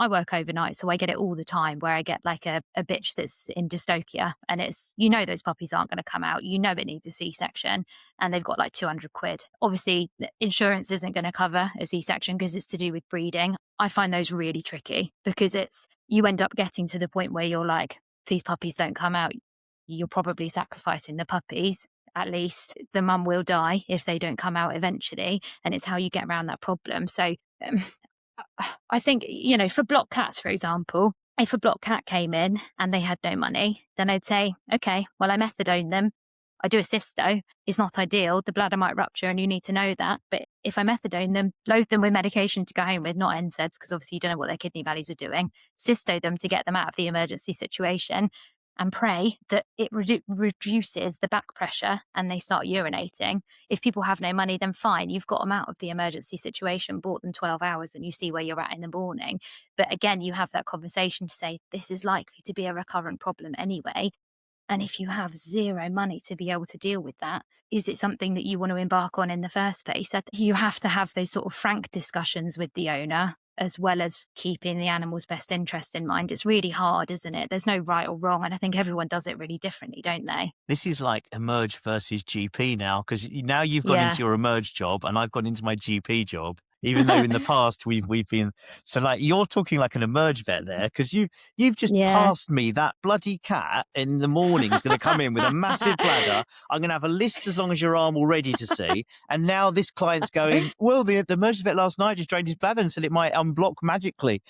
I work overnight, so I get it all the time where I get like a bitch that's in dystocia and it's, those puppies aren't going to come out. It needs a C-section and they've got like 200 quid. Obviously, the insurance isn't going to cover a C-section because it's to do with breeding. I find those really tricky because you end up getting to the point where you're like, these puppies don't come out. You're probably sacrificing the puppies. At least the mum will die if they don't come out eventually. And it's how you get around that problem. So um, I think, for block cats, for example, if a block cat came in and they had no money, then I'd say, okay, well, I methadone them. I do a cysto. It's not ideal. The bladder might rupture and you need to know that. But if I methadone them, load them with medication to go home with, not NSAIDs, because obviously you don't know what their kidney values are doing, cysto them to get them out of the emergency situation and pray that it reduces the back pressure and they start urinating. If people have no money, then fine, you've got them out of the emergency situation, bought them 12 hours and you see where you're at in the morning. But again, you have that conversation to say, this is likely to be a recurrent problem anyway. And if you have zero money to be able to deal with that, is it something that you want to embark on in the first place? I think you have to have those sort of frank discussions with the owner, as well as keeping the animal's best interest in mind. It's really hard, isn't it? There's no right or wrong. And I think everyone does it really differently, don't they? This is like Emerge versus GP now, because now you've gone Yeah. into your Emerge job and I've gone into my GP job. Even though in the past we've been, so like you're talking like an Emerge vet there, because you've just Yeah. passed me that bloody cat in the morning is going to come in with a massive bladder. I'm going to have a list as long as your arm all ready to see. And now this client's going, well, the Emerge vet last night just drained his bladder and said it might unblock magically.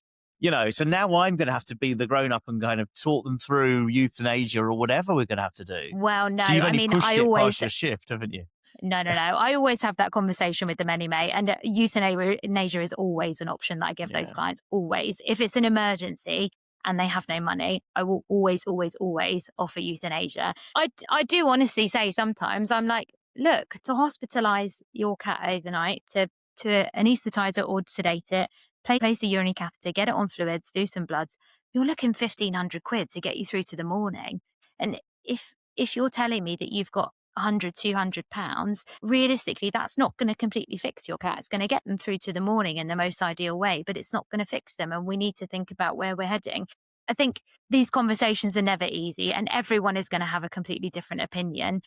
So now I'm going to have to be the grown up and kind of talk them through euthanasia or whatever we're going to have to do. Well, no, So you've I only mean, pushed I it always, past your shift, haven't you? no. I always have that conversation with them anyway. And euthanasia is always an option that I give those clients, always. If it's an emergency and they have no money, I will always, always, always offer euthanasia. I do honestly say sometimes I'm like, look, to hospitalize your cat overnight, to anesthetize it or sedate it, place a urinary catheter, get it on fluids, do some bloods, you're looking 1,500 quid to get you through to the morning. And if you're telling me that you've got 100, 200 pounds, realistically, that's not going to completely fix your cat. It's going to get them through to the morning in the most ideal way, but it's not going to fix them. And we need to think about where we're heading. I think these conversations are never easy and everyone is going to have a completely different opinion.